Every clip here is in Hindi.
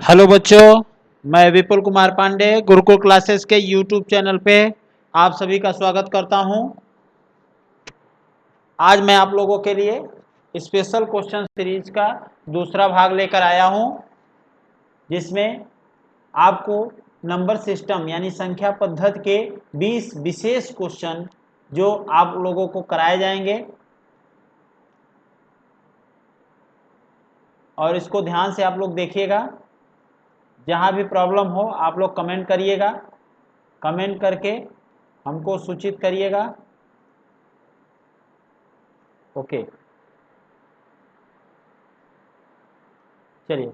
हेलो बच्चों, मैं विपुल कुमार पांडे गुरुकुल क्लासेस के यूट्यूब चैनल पे आप सभी का स्वागत करता हूं। आज मैं आप लोगों के लिए स्पेशल क्वेश्चन सीरीज का दूसरा भाग लेकर आया हूं, जिसमें आपको नंबर सिस्टम यानी संख्या पद्धति के 20 विशेष क्वेश्चन जो आप लोगों को कराए जाएंगे, और इसको ध्यान से आप लोग देखिएगा। जहाँ भी प्रॉब्लम हो आप लोग कमेंट करिएगा, कमेंट करके हमको सूचित करिएगा। ओके, चलिए।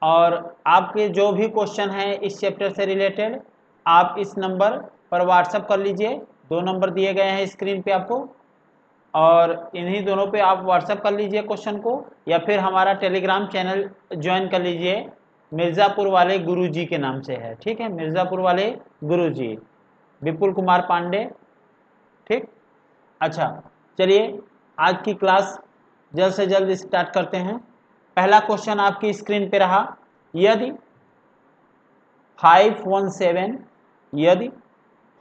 और आपके जो भी क्वेश्चन हैं इस चैप्टर से रिलेटेड, आप इस नंबर पर व्हाट्सएप कर लीजिए। 2 नंबर दिए गए हैं स्क्रीन पे आपको, और इन्हीं दोनों पे आप व्हाट्सएप कर लीजिए क्वेश्चन को, या फिर हमारा टेलीग्राम चैनल ज्वाइन कर लीजिए। मिर्ज़ापुर वाले गुरुजी के नाम से है, ठीक है। मिर्ज़ापुर वाले गुरुजी, विपुल कुमार पांडे, ठीक। अच्छा, चलिए आज की क्लास जल्द से जल्द स्टार्ट करते हैं। पहला क्वेश्चन आपकी स्क्रीन पे रहा। यदि 517 यदि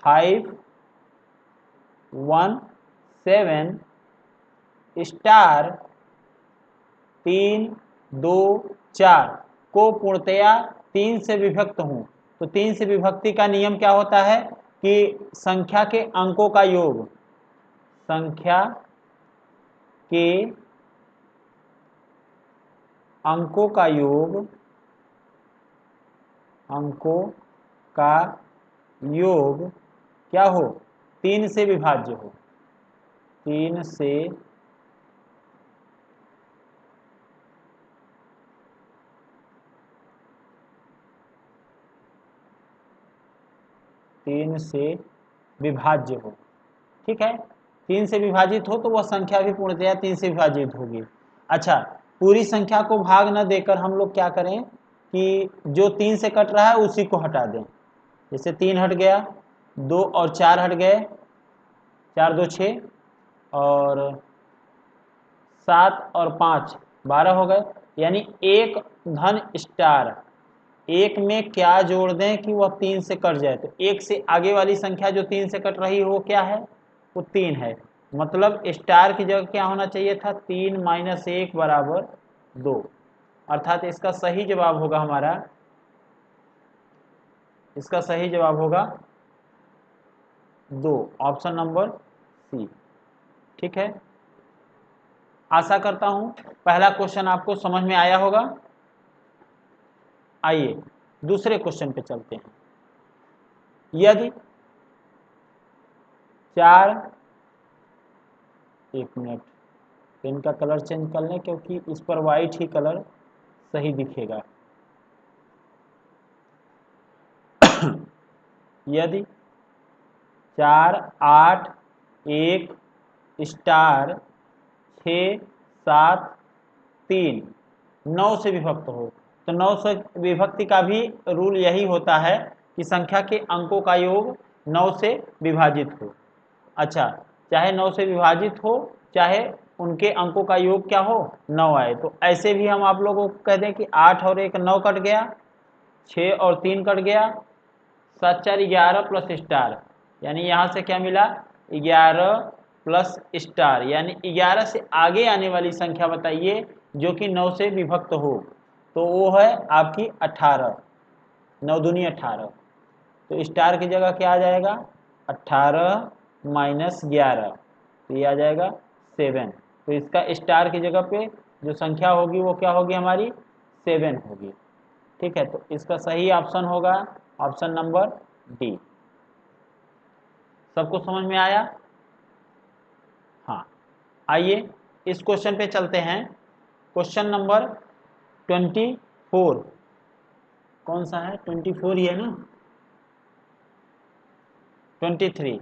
517 स्टार 3 2 4 को पूर्णतया 3 से विभक्त हूं, तो 3 से विभक्ति का नियम क्या होता है कि संख्या के अंकों का योग, संख्या के अंकों का योग, अंकों का योग क्या हो, 3 से विभाज्य हो, 3 से विभाज्य हो, ठीक है। 3 से विभाजित हो तो वह संख्या भी पूर्णतया 3 से विभाजित होगी। अच्छा, पूरी संख्या को भाग न देकर हम लोग क्या करें कि जो 3 से कट रहा है उसी को हटा दें। जैसे 3 हट गया, 2 और 4 हट गए, 4 2 6, और 7 और 5 12 हो गए। यानी एक धन स्टार, एक में क्या जोड़ दें कि वह 3 से कट जाए, तो एक से आगे वाली संख्या जो 3 से कट रही है वो क्या है, वो 3 है। मतलब स्टार की जगह क्या होना चाहिए था, 3 - 1 बराबर 2। अर्थात इसका सही जवाब होगा हमारा, इसका सही जवाब होगा 2, ऑप्शन नंबर सी, ठीक है। आशा करता हूं पहला क्वेश्चन आपको समझ में आया होगा। आइए दूसरे क्वेश्चन पे चलते हैं। यदि 4, 1 मिनट, पेन का कलर चेंज कर लें क्योंकि इस पर वाइट ही कलर सही दिखेगा। यदि 4 8 1 स्टार 6 7 3 9 से विभक्त हो, तो 9 से विभक्ति का भी रूल यही होता है कि संख्या के अंकों का योग 9 से विभाजित हो। अच्छा, चाहे 9 से विभाजित हो, चाहे उनके अंकों का योग क्या हो, 9 आए। तो ऐसे भी हम आप लोगों को कह दें कि 8 और 1 9 कट गया, 6 और 3 कट गया, 7 4 11 प्लस स्टार, यानी यहाँ से क्या मिला, 11 प्लस स्टार, यानी 11 से आगे आने वाली संख्या बताइए जो कि 9 से विभक्त हो, तो वो है आपकी 18, 9 दूनी 18। तो स्टार की जगह क्या आ जाएगा, 18 - 11, तो ये आ जाएगा 7। तो इसका स्टार की जगह पे जो संख्या होगी वो क्या होगी, हमारी 7 होगी, ठीक है। तो इसका सही ऑप्शन होगा ऑप्शन नंबर डी। सबको समझ में आया? हाँ, आइए इस क्वेश्चन पे चलते हैं। क्वेश्चन नंबर 24, कौन सा है, 24 ही है ना, 23,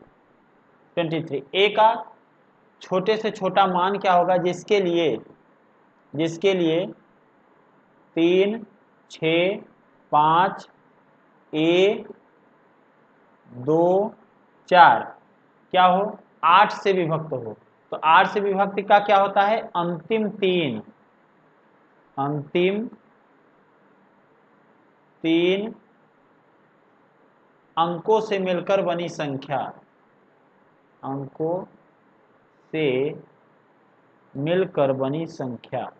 23 ए का छोटे से छोटा मान क्या होगा जिसके लिए 3 6 5 1 2 4 क्या हो, 8 से विभक्त हो। तो 8 से विभक्ति का क्या होता है, अंतिम 3, अंतिम 3 अंकों से मिलकर बनी संख्या, अंकों से मिलकर बनी संख्या,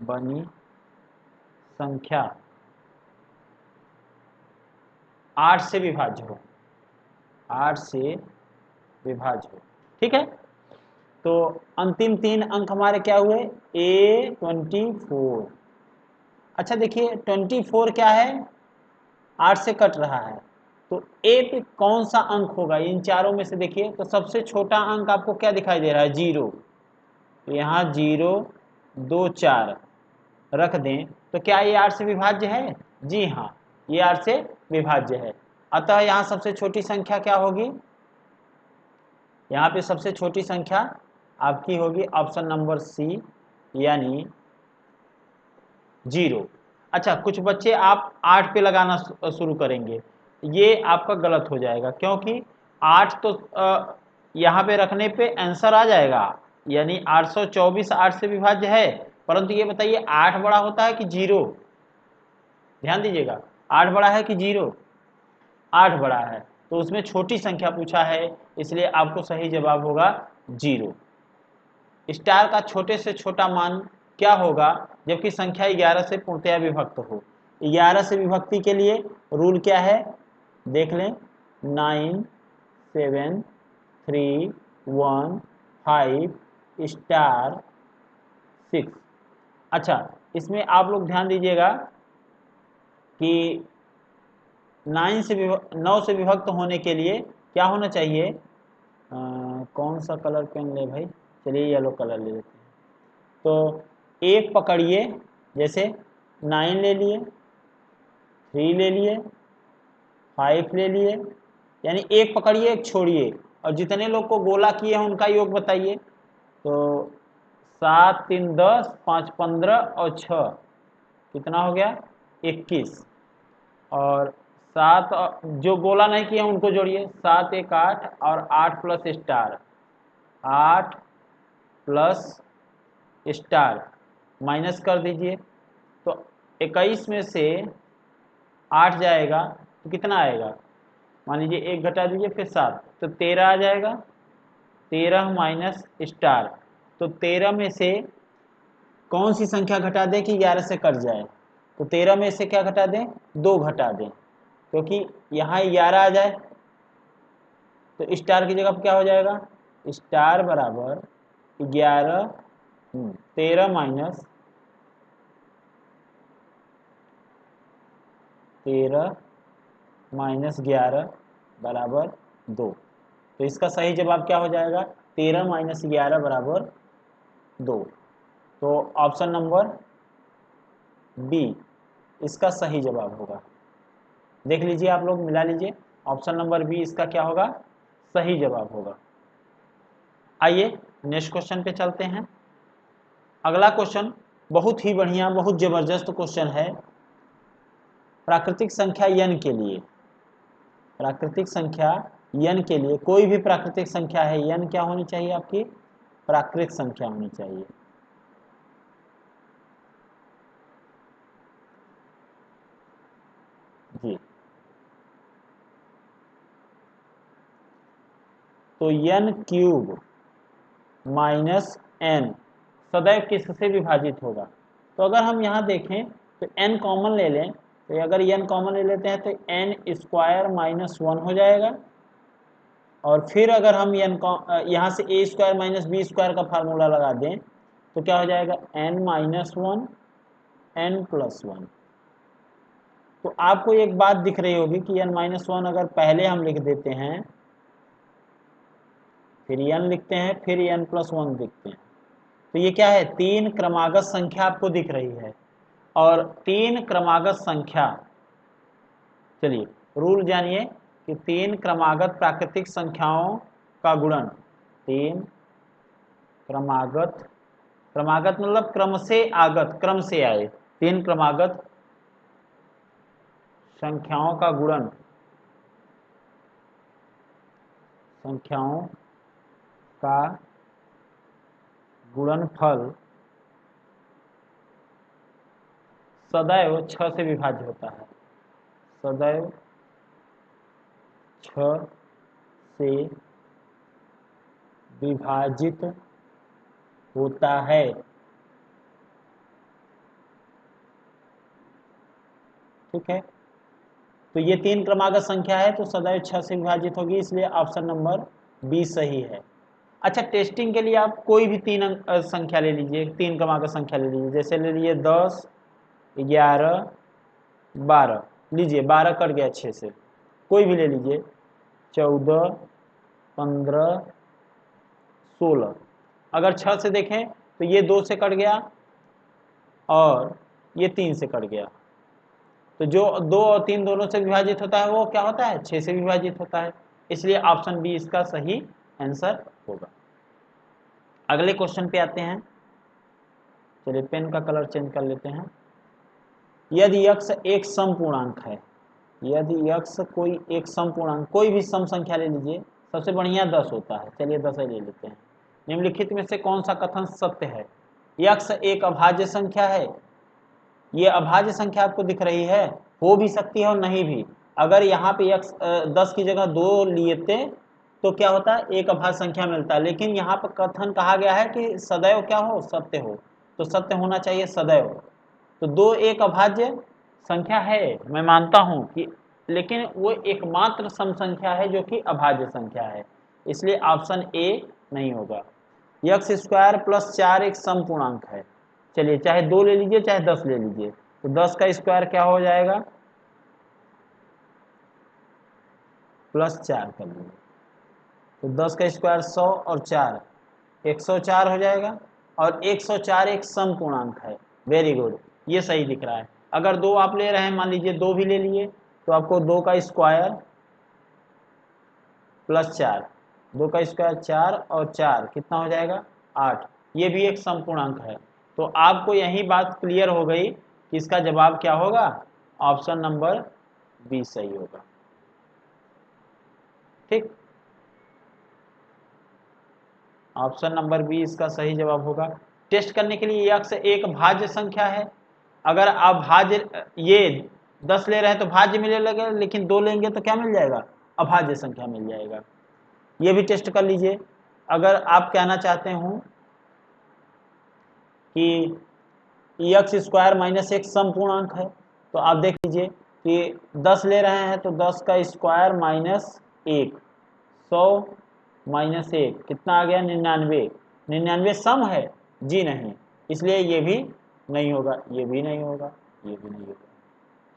बनी संख्या 8 से विभाज्य हो, 8 से विभाज्य हो। ठीक है, तो अंतिम 3 अंक हमारे क्या हुए, A24। अच्छा देखिए 24 क्या है, 8 से कट रहा है, तो ए पे कौन सा अंक होगा इन चारों में से। देखिए तो सबसे छोटा अंक आपको क्या दिखाई दे रहा है, 0। तो यहाँ 0 2 4 रख दें तो क्या ये 8 से विभाज्य है, जी हाँ ये 8 से विभाज्य है। अतः यहाँ सबसे छोटी संख्या क्या होगी, यहाँ पे सबसे छोटी संख्या आपकी होगी ऑप्शन नंबर सी, यानी 0। अच्छा कुछ बच्चे आप 8 पे लगाना शुरू करेंगे, ये आपका गलत हो जाएगा, क्योंकि 8 तो यहाँ पे रखने पे आंसर आ जाएगा, यानी 824 8 से विभाज्य है। परंतु ये बताइए 8 बड़ा होता है कि 0, ध्यान दीजिएगा 8 बड़ा है कि 0, 8 बड़ा है, तो उसमें छोटी संख्या पूछा है, इसलिए आपको सही जवाब होगा 0। स्टार का छोटे से छोटा मान क्या होगा जबकि संख्या 11 से पूर्णतया विभक्त हो। 11 से विभक्ति के लिए रूल क्या है, देख लें, 9 7 3 1 5 स्टार 6। अच्छा इसमें आप लोग ध्यान दीजिएगा कि 9 से विभक्त होने के लिए क्या होना चाहिए, कौन सा कलर पेन ले भाई, चलिए येलो कलर ले लेते हैं। तो एक पकड़िए, जैसे 9 ले लिए, 3 ले लिए, 5 ले लिए, यानी एक पकड़िए एक छोड़िए, और जितने लोग को गोला किए हैं उनका योग बताइए। तो 7 3 10 5 15 और 6 कितना हो गया, 21। और 7 जो गोला नहीं किए उनको जोड़िए, 7 1 8 और 8 plus star, 8 plus star minus कर दीजिए। तो 21 में से 8 जाएगा तो कितना आएगा, मान लीजिए 1 घटा दीजिए फिर 7, तो 13 आ जाएगा। 13 माइनस स्टार, तो 13 में से कौन सी संख्या घटा दें कि 11 से कट जाए, तो 13 में से क्या घटा दें, 2 घटा दें, क्योंकि यहाँ 11 आ जाए तो स्टार की जगह पर क्या हो जाएगा, स्टार बराबर 11, 13 माइनस 13 माइनस 11 बराबर 2। तो इसका सही जवाब क्या हो जाएगा, 13 माइनस 11 बराबर 2। तो ऑप्शन नंबर बी इसका सही जवाब होगा। देख लीजिए आप लोग मिला लीजिए, ऑप्शन नंबर बी इसका क्या होगा, सही जवाब होगा। आइए नेक्स्ट क्वेश्चन पे चलते हैं। अगला क्वेश्चन बहुत ही बढ़िया, बहुत जबरदस्त क्वेश्चन है। प्राकृतिक संख्या n के लिए, प्राकृतिक संख्या n के लिए, कोई भी प्राकृतिक संख्या है n क्या होनी चाहिए, आपकी प्राकृतिक संख्या होनी चाहिए। जी तो n³ माइनस n सदैव किससे विभाजित होगा। तो अगर हम यहाँ देखें तो n कॉमन ले लें, तो अगर n कॉमन ले लेते हैं तो n² माइनस 1 हो जाएगा। और फिर अगर हम यहाँ से a² माइनस b² का फार्मूला लगा दें तो क्या हो जाएगा, n माइनस 1 n प्लस 1। तो आपको एक बात दिख रही होगी कि n माइनस 1 अगर पहले हम लिख देते हैं, फिर n लिखते हैं, फिर n प्लस 1 लिखते हैं, तो ये क्या है, 3 क्रमागत संख्या आपको दिख रही है। और 3 क्रमागत संख्या, चलिए रूल जानिए कि 3 क्रमागत प्राकृतिक संख्याओं का गुणन, 3 क्रमागत, क्रमागत मतलब क्रम से आगत, क्रम से आए, 3 क्रमागत संख्याओं का गुणन, संख्याओं का गुणनफल सदैव 6 से विभाज्य होता है, सदैव 6 से विभाजित होता है। ठीक है, तो ये 3 क्रमागत संख्या है तो सदैव 6 से विभाजित होगी, इसलिए ऑप्शन नंबर बी सही है। अच्छा, टेस्टिंग के लिए आप कोई भी 3 संख्या ले लीजिए, 3 क्रमागत संख्या ले लीजिए, जैसे ले लीजिए 10, 11, 12, लीजिए 12 कट गया 6 से, कोई भी ले लीजिए, 14, 15, 16। अगर 6 से देखें तो ये 2 से कट गया और ये 3 से कट गया, तो जो 2 और 3 दोनों से विभाजित होता है वो क्या होता है, 6 से विभाजित होता है, इसलिए ऑप्शन बी इसका सही आंसर होगा। अगले क्वेश्चन पे आते हैं, चलिए पेन का कलर चेंज कर लेते हैं। यदि यक्ष एक सम पूर्णांक है, यदि यक्ष कोई एक सम पूर्णांक, कोई भी सम संख्या ले लीजिए, सबसे बढ़िया 10 होता है, चलिए 10 ही ले लेते हैं। निम्नलिखित में से कौन सा कथन सत्य है? यक्ष एक अभाज्य संख्या है। ये अभाज्य संख्या आपको दिख रही है, हो भी सकती है और नहीं भी। अगर यहाँ पे यक्ष 10 की जगह 2 लिए थे तो क्या होता है, एक अभाज्य संख्या मिलता है, लेकिन यहाँ पर कथन कहा गया है कि सदैव क्या हो, सत्य हो, तो सत्य होना चाहिए सदैव। तो 2 एक अभाज्य संख्या है, मैं मानता हूं कि, लेकिन वो एकमात्र सम संख्या है जो कि अभाज्य संख्या है, इसलिए ऑप्शन ए नहीं होगा। यक्ष स्क्वायर प्लस 4 एक सम पूर्णांक है। चलिए चाहे 2 ले लीजिए चाहे 10 ले लीजिए, तो 10 का स्क्वायर क्या हो जाएगा, प्लस 4 कर लीजिए, तो 10 का स्क्वायर 100 और 4 104 हो जाएगा, और 104 एक सम पूर्णांक है। वेरी गुड, ये सही दिख रहा है। अगर 2 आप ले रहे हैं, मान लीजिए 2 भी ले लिए, तो आपको 2 का स्क्वायर प्लस 4, 2 का स्क्वायर 4 और 4 कितना हो जाएगा, 8, ये भी एक सम पूर्णांक है। तो आपको यही बात क्लियर हो गई कि इसका जवाब क्या होगा, ऑप्शन नंबर बी सही होगा। ठीक, ऑप्शन नंबर बी इसका सही जवाब होगा। टेस्ट करने के लिए यक्ष एक भाज्य संख्या है, अगर आप भाज्य ये 10 ले रहे हैं तो भाज्य मिलेगा, लेकिन 2 लेंगे तो क्या मिल जाएगा, अभाज्य संख्या मिल जाएगा। ये भी टेस्ट कर लीजिए। अगर आप कहना चाहते हो कि यक्ष स्क्वायर माइनस एक सम पूर्णांक है, तो आप देख लीजिए कि 10 ले रहे हैं तो 10 का स्क्वायर माइनस 1, 100 माइनस 1 कितना आ गया, 99। 99 सम है जी नहीं, इसलिए ये भी नहीं होगा, ये भी नहीं होगा, ये भी नहीं होगा,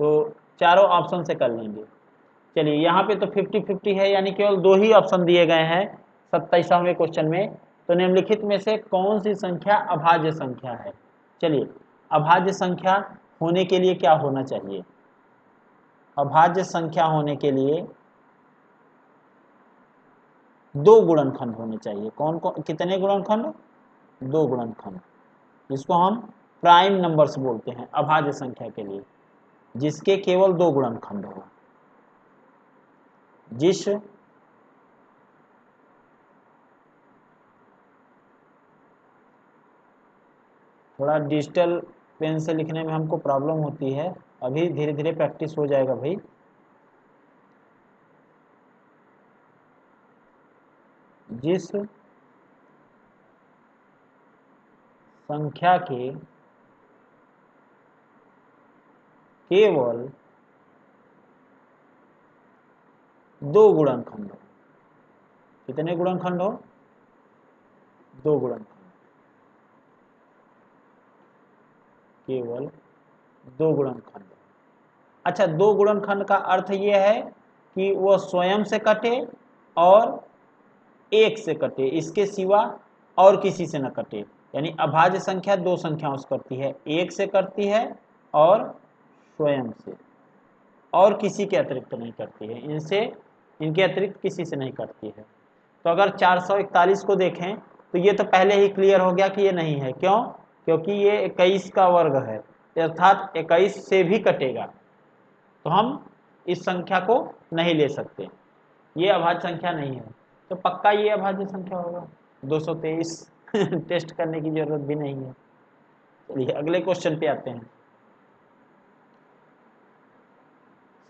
तो चारों ऑप्शन से कर लेंगे। चलिए यहाँ पे तो 50-50 है, यानी केवल 2 ही ऑप्शन दिए गए हैं 27वें क्वेश्चन में। तो निम्नलिखित में से कौन सी संख्या अभाज्य संख्या है? चलिए, अभाज्य संख्या होने के लिए क्या होना चाहिए? अभाज्य संख्या होने के लिए 2 गुणनखंड होने चाहिए। कौन कौन, कितने गुणनखंड? 2 गुणनखंड, जिसको हम प्राइम नंबर्स बोलते हैं अभाज्य संख्या के लिए, जिसके केवल 2 गुणनखंड हो। जिस थोड़ा डिजिटल पेन से लिखने में हमको प्रॉब्लम होती है, अभी धीरे धीरे प्रैक्टिस हो जाएगा भाई। जिस संख्या के केवल 2 गुणनखंड हो, कितने गुणनखंड हो? 2 गुणनखंड, केवल 2 गुणनखंड। अच्छा, 2 गुणनखंड का अर्थ ये है कि वो स्वयं से कटे और 1 से कटे, इसके सिवा और किसी से न कटे। यानी अभाज्य संख्या 2 संख्याओं से करती है, 1 से करती है और स्वयं से, और किसी के अतिरिक्त नहीं करती है, इनसे, इनके अतिरिक्त किसी से नहीं करती है। तो अगर 441 को देखें तो ये तो पहले ही क्लियर हो गया कि ये नहीं है। क्यों? क्योंकि ये 21 का वर्ग है, अर्थात 21 से भी कटेगा, तो हम इस संख्या को नहीं ले सकते, ये अभाज्य संख्या नहीं है। तो पक्का ये अभाज्य संख्या होगा, 223 टेस्ट करने की जरूरत भी नहीं है। चलिए अगले क्वेश्चन पे आते हैं।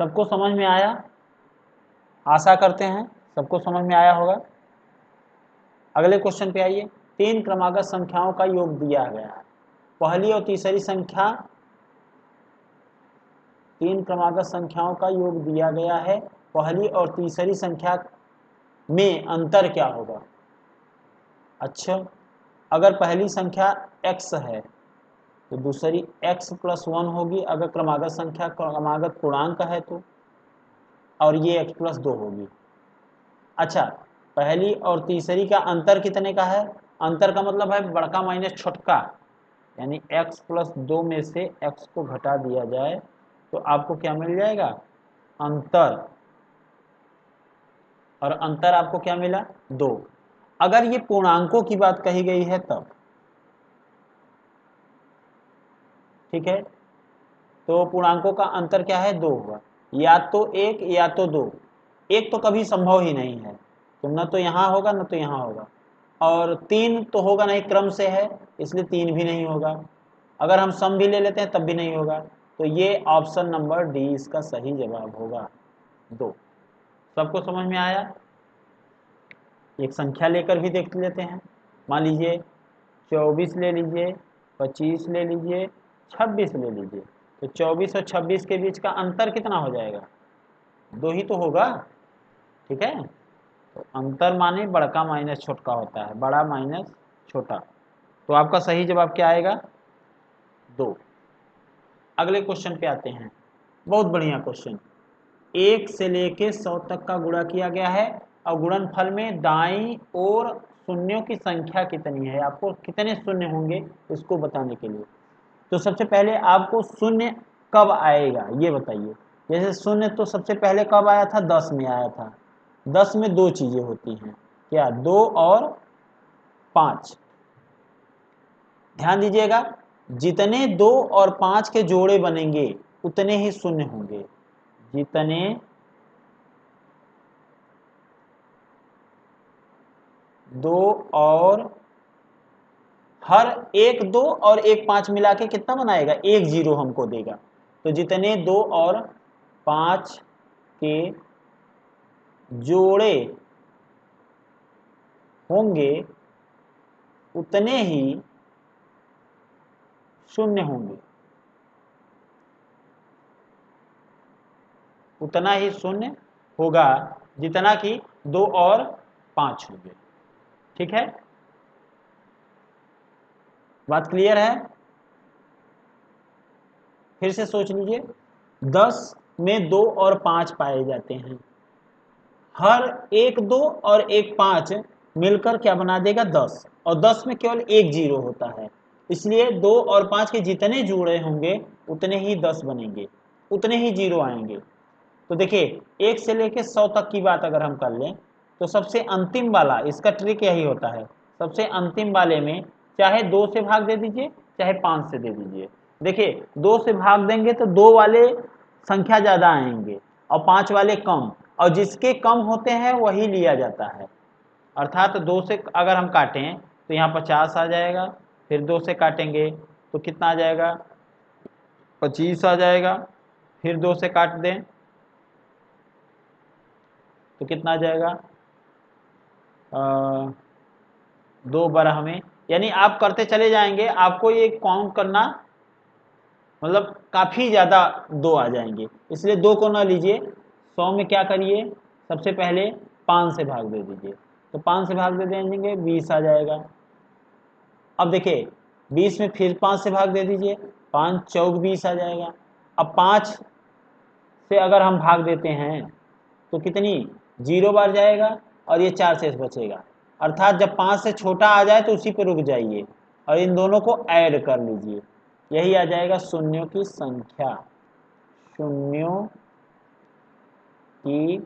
सबको समझ में आया? आशा करते हैं सबको समझ में आया होगा। अगले क्वेश्चन पे आइए। 3 क्रमागत संख्याओं का योग दिया गया है। पहली और तीसरी संख्या, 3 क्रमागत संख्याओं का योग दिया गया है। पहली और तीसरी संख्या में अंतर क्या होगा? अच्छा, अगर पहली संख्या x है तो दूसरी x+1 होगी, अगर क्रमागत संख्या क्रमागत पूर्णांक है तो, और ये x+2 होगी। अच्छा, पहली और तीसरी का अंतर कितने का है? अंतर का मतलब है बड़का माइनस छोटका, यानी x+2 में से x को घटा दिया जाए तो आपको क्या मिल जाएगा? अंतर। और अंतर आपको क्या मिला? 2। अगर ये पूर्णांकों की बात कही गई है तब, ठीक है, तो पूर्णांकों का अंतर क्या है? 2 होगा। या तो 1 या तो 2। 1 तो कभी संभव ही नहीं है, तो न तो यहाँ होगा न तो यहाँ होगा। और 3 तो होगा नहीं, क्रम से है, इसलिए 3 भी नहीं होगा। अगर हम सम भी ले लेते हैं तब भी नहीं होगा। तो ये ऑप्शन नंबर डी इसका सही जवाब होगा, 2। सबको समझ में आया? एक संख्या लेकर भी देख लेते हैं। मान लीजिए 24 ले लीजिए, 25 ले लीजिए, 26 ले लीजिए। तो 24 और 26 के बीच का अंतर कितना हो जाएगा? 2 ही तो होगा, ठीक है। तो अंतर माने बड़का माइनस छोटका होता है, बड़ा माइनस छोटा। तो आपका सही जवाब क्या आएगा? 2। अगले क्वेश्चन पे आते हैं। बहुत बढ़िया क्वेश्चन। 1 से लेके 100 तक का गुणा किया गया है और गुणनफल में दाईं ओर शून्यों की संख्या कितनी है? आपको कितने शून्य होंगे इसको बताने के लिए। तो सबसे पहले आपको शून्य कब आएगा ये बताइए। जैसे शून्य तो सबसे पहले कब आया था? 10 में आया था। 10 में 2 चीजें होती हैं, क्या? 2 और 5। ध्यान दीजिएगा, जितने 2 और 5 के जोड़े बनेंगे उतने ही शून्य होंगे। जितने 2 और हर एक 2 और एक 5 मिला के कितना बनाएगा? 1 0 हमको देगा। तो जितने 2 और 5 के जोड़े होंगे उतने ही शून्य होंगे, उतना ही शून्य होगा जितना कि 2 और 5 होंगे। ठीक है, बात क्लियर है? फिर से सोच लीजिए, 10 में 2 और 5 पाए जाते हैं। हर एक 2 और एक 5 मिलकर क्या बना देगा? 10। और 10 में केवल एक 0 होता है, इसलिए 2 और 5 के जितने जुड़े होंगे उतने ही 10 बनेंगे, उतने ही 0 आएंगे। तो देखिए, 1 से लेकर 100 तक की बात अगर हम कर लें तो सबसे अंतिम वाला, इसका ट्रिक यही होता है, सबसे अंतिम वाले में चाहे 2 से भाग दे दीजिए चाहे 5 से दे दीजिए। देखिए, 2 से भाग देंगे तो 2 वाले संख्या ज़्यादा आएंगे और 5 वाले कम, और जिसके कम होते हैं वही लिया जाता है। अर्थात 2 से अगर हम काटें तो यहाँ 50 आ जाएगा, फिर 2 से काटेंगे तो कितना आ जाएगा? 25 आ जाएगा, फिर 2 से काट दें तो कितना आ जाएगा? 2 12 में, यानी आप करते चले जाएंगे, आपको ये काउंट करना मतलब काफ़ी ज़्यादा 2 आ जाएंगे, इसलिए 2 को ना लीजिए। 100 में क्या करिए, सबसे पहले 5 से भाग दे दीजिए, तो 5 से भाग दे देंगे 20 आ जाएगा। अब देखिए, 20 में फिर 5 से भाग दे दीजिए, 5 चौक 20 आ जाएगा। अब 5 से अगर हम भाग देते हैं तो कितनी? 0 बार जाएगा और ये 4 शेष बचेगा। अर्थात जब 5 से छोटा आ जाए तो उसी पर रुक जाइए और इन दोनों को ऐड कर लीजिए, यही आ जाएगा शून्यों की संख्या। शून्यों की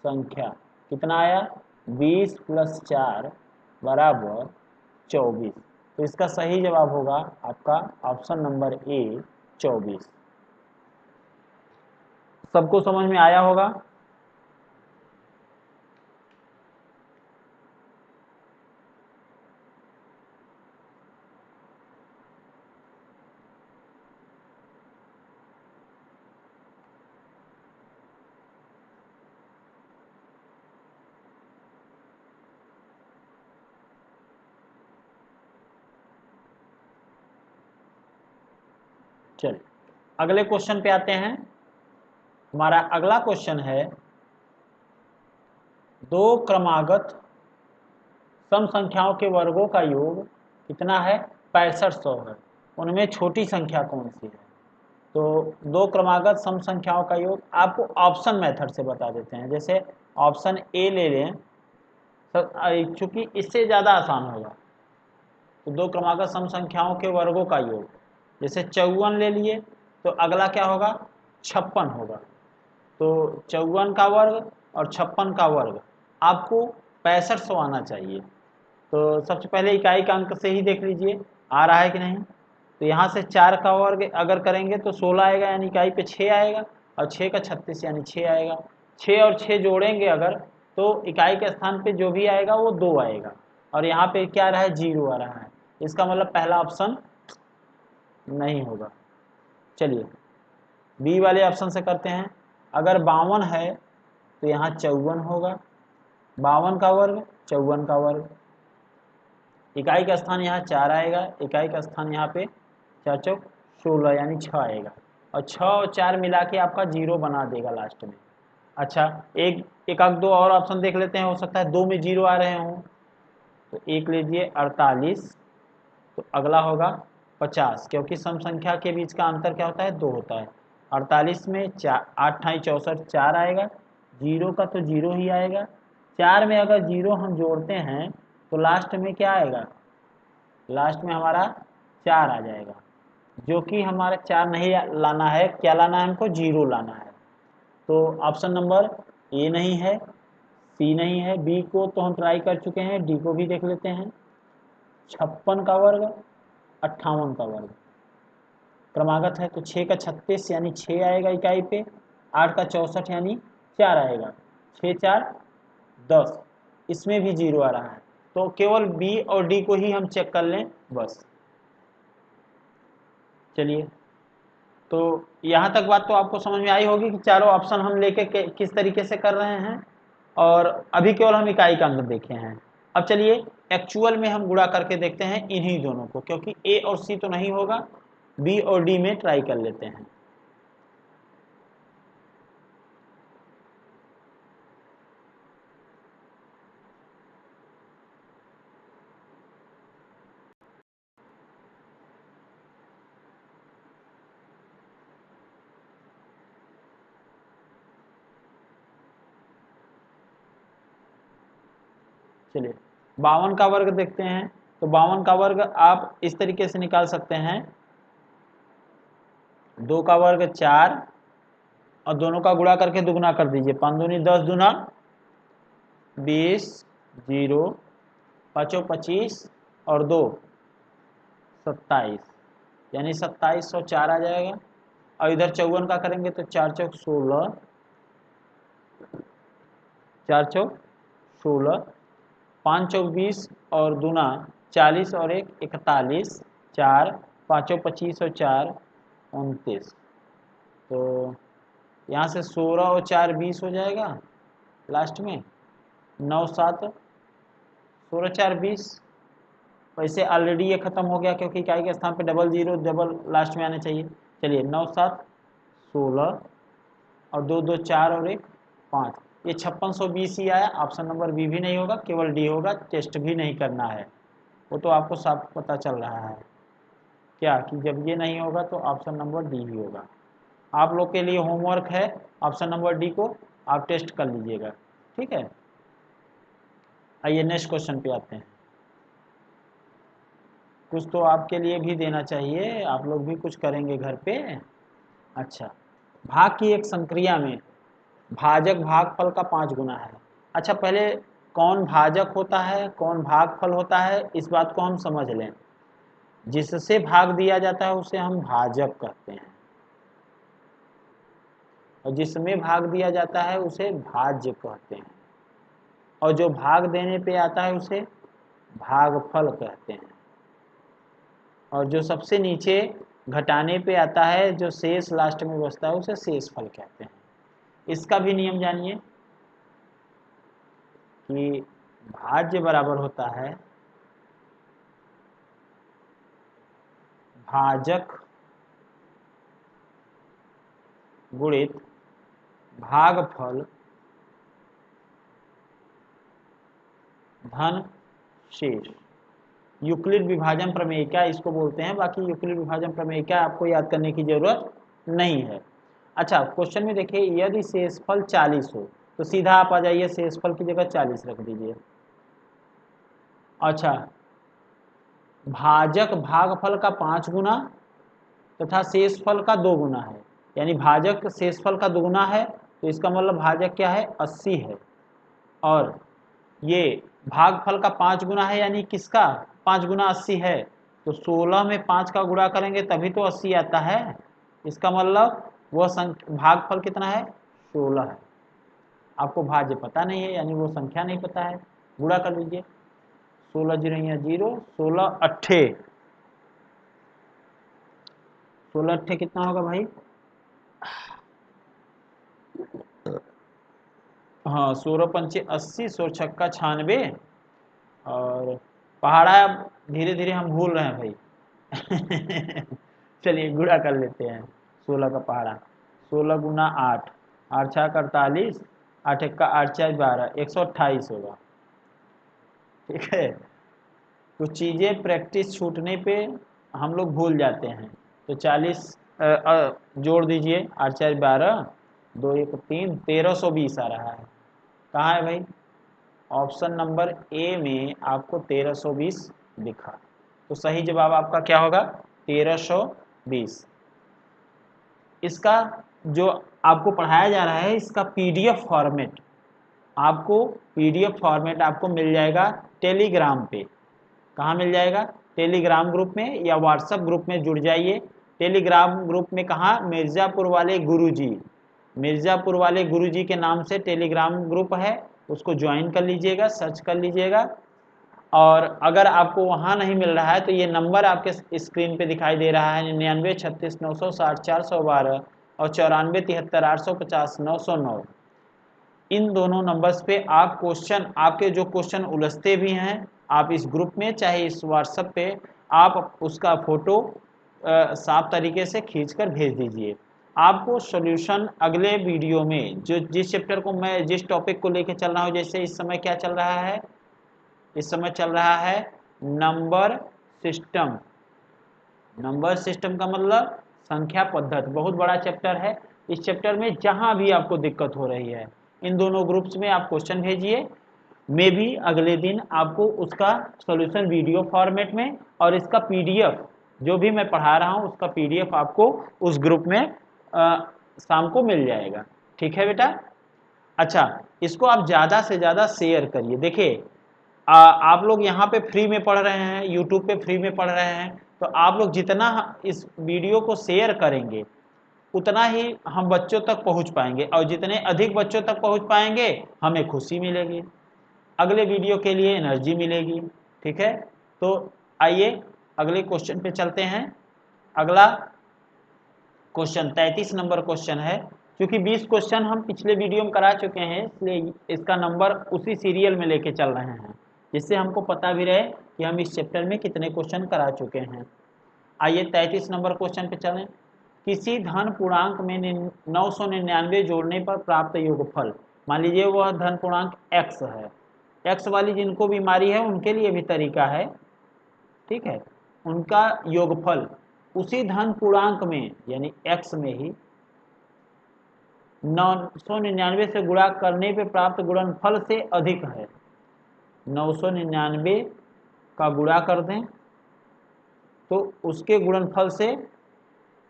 संख्या कितना आया? 20 + 4 = 24। तो इसका सही जवाब होगा आपका ऑप्शन नंबर ए, 24। सबको समझ में आया होगा? चलिए अगले क्वेश्चन पे आते हैं। हमारा अगला क्वेश्चन है, दो क्रमागत सम संख्याओं के वर्गों का योग कितना है? 6500 है। उनमें छोटी संख्या कौन सी है? तो दो क्रमागत सम संख्याओं का योग आपको ऑप्शन मेथड से बता देते हैं। जैसे ऑप्शन ए ले लें, चूंकि इससे ज़्यादा आसान होगा। तो दो क्रमागत सम संख्याओं के वर्गों का योग, जैसे 54 ले लिए तो अगला क्या होगा? 56 होगा। तो 54 का वर्ग और 56 का वर्ग आपको 6500 आना चाहिए। तो सबसे पहले इकाई का अंक से ही देख लीजिए आ रहा है कि नहीं। तो यहाँ से 4 का वर्ग अगर करेंगे तो 16 आएगा, यानी इकाई पे 6 आएगा, और 6 का 36 यानी 6 आएगा। 6 और 6 जोड़ेंगे अगर, तो इकाई के स्थान पे जो भी आएगा वो 2 आएगा, और यहाँ पे क्या आ रहा है? 0 आ रहा है। इसका मतलब पहला ऑप्शन नहीं होगा। चलिए बी वाले ऑप्शन से करते हैं। अगर 52 है तो यहाँ 54 होगा, 52 का वर्ग 54 का वर्ग। इकाई का स्थान यहाँ 4 आएगा, इकाई का स्थान यहाँ पे 4 चौक 16 यानी 6 आएगा, और 6 और 4 मिला के आपका 0 बना देगा लास्ट में। अच्छा एक आध दो और ऑप्शन देख लेते हैं, हो सकता है 2 में 0 आ रहे हों। तो एक लीजिए 48, तो अगला होगा 50, क्योंकि सम संख्या के बीच का अंतर क्या होता है? 2 होता है। 48 में 4 8 × 64 4 आएगा, 0 का तो 0 ही आएगा। 4 में अगर 0 हम जोड़ते हैं तो लास्ट में क्या आएगा? लास्ट में हमारा 4 आ जाएगा, जो कि हमारा 4 नहीं लाना है। क्या लाना है हमको? 0 लाना है। तो ऑप्शन नंबर ए नहीं है, सी नहीं है, बी को तो हम ट्राई कर चुके हैं, डी को भी देख लेते हैं। 56 का वर्ग 58 का वर्ग क्रमागत है, तो 6 का 36 यानी 6 आएगा इकाई पे, 8 का 64 यानी 4 आएगा, 6 4 10, इसमें भी 0 आ रहा है। तो केवल बी और डी को ही हम चेक कर लें बस। चलिए तो यहाँ तक बात तो आपको समझ में आई होगी कि चारों ऑप्शन हम लेके किस तरीके से कर रहे हैं, और अभी केवल हम इकाई का अंक देखे हैं। अब चलिए एक्चुअल में हम गुणा करके देखते हैं इन्हीं दोनों को, क्योंकि ए और सी तो नहीं होगा, बी और डी में ट्राई कर लेते हैं। चलिए 52 का वर्ग देखते हैं। तो 52 का वर्ग आप इस तरीके से निकाल सकते हैं, 2 का वर्ग 4 और दोनों का गुणा करके दुगुना कर दीजिए, 5 दूनी 10, दूना 20, 0 5 25 और 2 27, यानी 2704 आ जाएगा। और इधर 54 का करेंगे तो 4 चौक 16, 4 चौक 16, 5 चौक 20 और दूना 40 और 1 41, 4 5 25 और 4 29। तो यहाँ से 16 और 4 20 हो जाएगा, लास्ट में 9 7 16 4 20। वैसे ऑलरेडी ये खत्म हो गया, क्योंकि इकाई के स्थान पे डबल 0 डबल लास्ट में आने चाहिए। चलिए 9 7 16 और 2 2 4 और 1 5, ये 5620 ही आया। ऑप्शन नंबर बी भी नहीं होगा, केवल डी होगा। टेस्ट भी नहीं करना है, वो तो आपको साफ पता चल रहा है क्या, कि जब ये नहीं होगा तो ऑप्शन नंबर डी ही होगा। आप लोग के लिए होमवर्क है, ऑप्शन नंबर डी को आप टेस्ट कर लीजिएगा, ठीक है। आइए नेक्स्ट क्वेश्चन पे आते हैं। कुछ तो आपके लिए भी देना चाहिए, आप लोग भी कुछ करेंगे घर पे। अच्छा, भाग की एक संक्रिया में भाजक भागफल का 5 गुना है। अच्छा पहले कौन भाजक होता है कौन भागफल होता है, इस बात को हम समझ लें। जिससे भाग दिया जाता है उसे हम भाजक कहते हैं, और जिसमें भाग दिया जाता है उसे भाज्य कहते हैं, और जो भाग देने पे आता है उसे भागफल कहते हैं, और जो सबसे नीचे घटाने पे आता है, जो शेष लास्ट में बचता है, उसे शेषफल कहते हैं। इसका भी नियम जानिए कि भाज्य बराबर होता है भाजक गुणित भागफल धन शेष। यूक्लिड विभाजन प्रमेय क्या इसको बोलते हैं, बाकी यूक्लिड विभाजन प्रमेय क्या आपको याद करने की जरूरत नहीं है। अच्छा, क्वेश्चन में देखिए, यदि शेषफल 40 हो तो सीधा आप आ जाइए, शेषफल की जगह 40 रख दीजिए। अच्छा, भाजक भागफल का 5 गुना तथा शेषफल का 2 गुना है, यानी भाजक शेषफल का 2 गुना है, तो इसका मतलब भाजक क्या है, 80 है। और ये भागफल का 5 गुना है, यानी किसका 5 गुना 80 है, तो 16 में 5 का गुणा करेंगे तभी तो 80 आता है। इसका मतलब वह भागफल कितना है, 16 है। आपको भाज्य पता नहीं है, यानी वो संख्या नहीं पता है, गुणा कर लीजिए। 16 जीरो या 0, 16 अट्ठे, 16 अट्ठे कितना होगा भाई, हाँ 16 पंचे 80, 16 छक्का 96, और पहाड़ा धीरे धीरे हम भूल रहे हैं भाई। चलिए गुणा कर लेते हैं, 16 का पहाड़ा, 16 गुना 8, 8 छः 48, 8 एक का 8 4 12, 128 होगा। ठीक है, कुछ चीज़ें प्रैक्टिस छूटने पे हम लोग भूल जाते हैं। तो 40 जोड़ दीजिए, 8 4 12, 2 1 3, 1320 आ रहा है। कहाँ है भाई, ऑप्शन नंबर ए में आपको 1320 दिखा, तो सही जवाब आपका क्या होगा, 1320। इसका जो आपको पढ़ाया जा रहा है, इसका पीडीएफ फॉर्मेट आपको मिल जाएगा टेलीग्राम पे। कहाँ मिल जाएगा, टेलीग्राम ग्रुप में, या व्हाट्सएप ग्रुप में जुड़ जाइए। टेलीग्राम ग्रुप में कहाँ, मिर्ज़ापुर वाले गुरुजी के नाम से टेलीग्राम ग्रुप है, उसको ज्वाइन कर लीजिएगा, सर्च कर लीजिएगा। और अगर आपको वहाँ नहीं मिल रहा है तो ये नंबर आपके स्क्रीन पे दिखाई दे रहा है, 9936 960 412 और 94 73 850 909। इन दोनों नंबर्स पे आप क्वेश्चन, आपके जो क्वेश्चन उलझते भी हैं, आप इस ग्रुप में चाहे इस व्हाट्सएप पे आप उसका फोटो साफ तरीके से खींचकर भेज दीजिए। आपको सॉल्यूशन अगले वीडियो में, जो जिस चैप्टर को मैं, जिस टॉपिक को लेके चल रहा हूँ, जैसे इस समय क्या चल रहा है, इस समय चल रहा है नंबर सिस्टम। नंबर सिस्टम का मतलब संख्या पद्धति, बहुत बड़ा चैप्टर है। इस चैप्टर में जहां भी आपको दिक्कत हो रही है, इन दोनों ग्रुप्स में आप क्वेश्चन भेजिए, मैं भी अगले दिन आपको उसका सॉल्यूशन वीडियो फॉर्मेट में और इसका पीडीएफ, जो भी मैं पढ़ा रहा हूं उसका पीडीएफ आपको उस ग्रुप में शाम को मिल जाएगा। ठीक है बेटा। अच्छा, इसको आप ज़्यादा से ज़्यादा शेयर करिए। देखिए, आप लोग यहाँ पे फ्री में पढ़ रहे हैं, यूट्यूब पे फ्री में पढ़ रहे हैं, तो आप लोग जितना इस वीडियो को शेयर करेंगे उतना ही हम बच्चों तक पहुँच पाएंगे, और जितने अधिक बच्चों तक पहुँच पाएंगे हमें खुशी मिलेगी, अगले वीडियो के लिए एनर्जी मिलेगी। ठीक है, तो आइए अगले क्वेश्चन पे चलते हैं। अगला क्वेश्चन 33 नंबर क्वेश्चन है। क्योंकि 20 क्वेश्चन हम पिछले वीडियो में करा चुके हैं, इसलिए इसका नंबर उसी सीरियल में लेके चल रहे हैं, जिससे हमको पता भी रहे कि हम इस चैप्टर में कितने क्वेश्चन करा चुके हैं। आइए 33 नंबर क्वेश्चन पे चलें। किसी धन पूर्णांक में 999 जोड़ने पर प्राप्त योगफल, मान लीजिए वह धन पूर्णांक x है, x वाली जिनको बीमारी है उनके लिए भी तरीका है, ठीक है, उनका योगफल उसी धन पूर्णांक में यानी x में ही 999 से गुणा करने पे प्राप्त गुणनफल से अधिक है। 999 का गुणा कर दें तो उसके गुणनफल से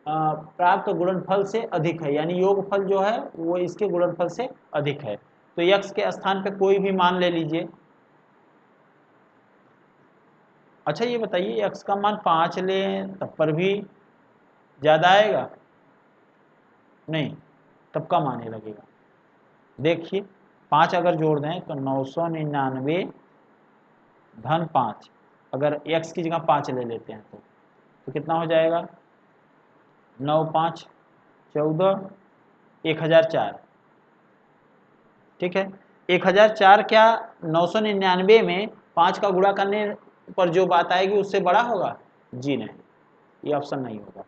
प्राप्त गुणनफल से अधिक है, यानी योगफल जो है वो इसके गुणनफल से अधिक है। तो x के स्थान पे कोई भी मान ले लीजिए। अच्छा ये बताइए, x का मान 5 लें तब पर भी ज़्यादा आएगा? नहीं, तब कम आने लगेगा। देखिए 5 अगर जोड़ दें तो 999 धन 5, अगर x की जगह 5 ले लेते हैं तो कितना हो जाएगा, 9 5 14, 1004। ठीक है, 1004 क्या 999 में 5 का गुणा करने पर जो बात आएगी उससे बड़ा होगा? जी नहीं, ये ऑप्शन नहीं होगा।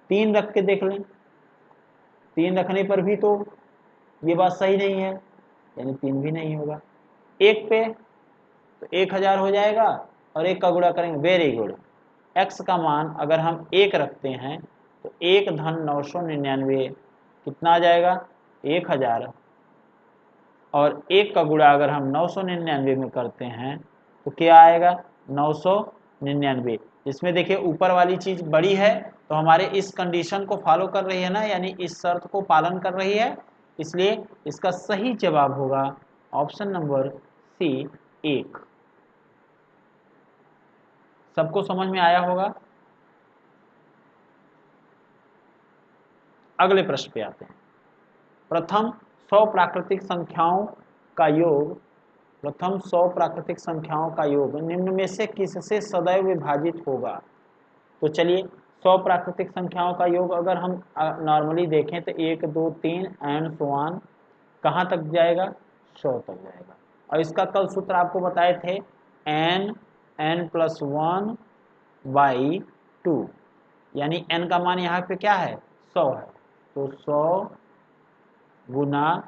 3 रख के देख लें, 3 रखने पर भी तो ये बात सही नहीं है, यानी 3 भी नहीं होगा। 1 पे तो 1000 हो जाएगा और 1 का गुणा करेंगे, वेरी गुड। x का मान अगर हम 1 रखते हैं तो 1 धन 999 कितना आ जाएगा 1000, और 1 का गुणा अगर हम 999 में करते हैं तो क्या आएगा 999। इसमें देखिए ऊपर वाली चीज बड़ी है तो हमारे इस कंडीशन को फॉलो कर रही है ना, यानी इस शर्त को पालन कर रही है, इसलिए इसका सही जवाब होगा ऑप्शन नंबर सी 1। सबको समझ में आया होगा। अगले प्रश्न पे आते हैं। प्रथम 100 प्राकृतिक संख्याओं का योग, प्रथम 100 प्राकृतिक संख्याओं का योग निम्न में से किससे सदैव विभाजित होगा। तो चलिए 100 प्राकृतिक संख्याओं का योग अगर हम नॉर्मली देखें तो 1 2 3 एंड सो ऑन कहाँ तक जाएगा 100 तक जाएगा। और इसका कल सूत्र आपको बताए थे n+1/2, यानी n का मान यहाँ पे क्या है 100 है, तो 100 गुना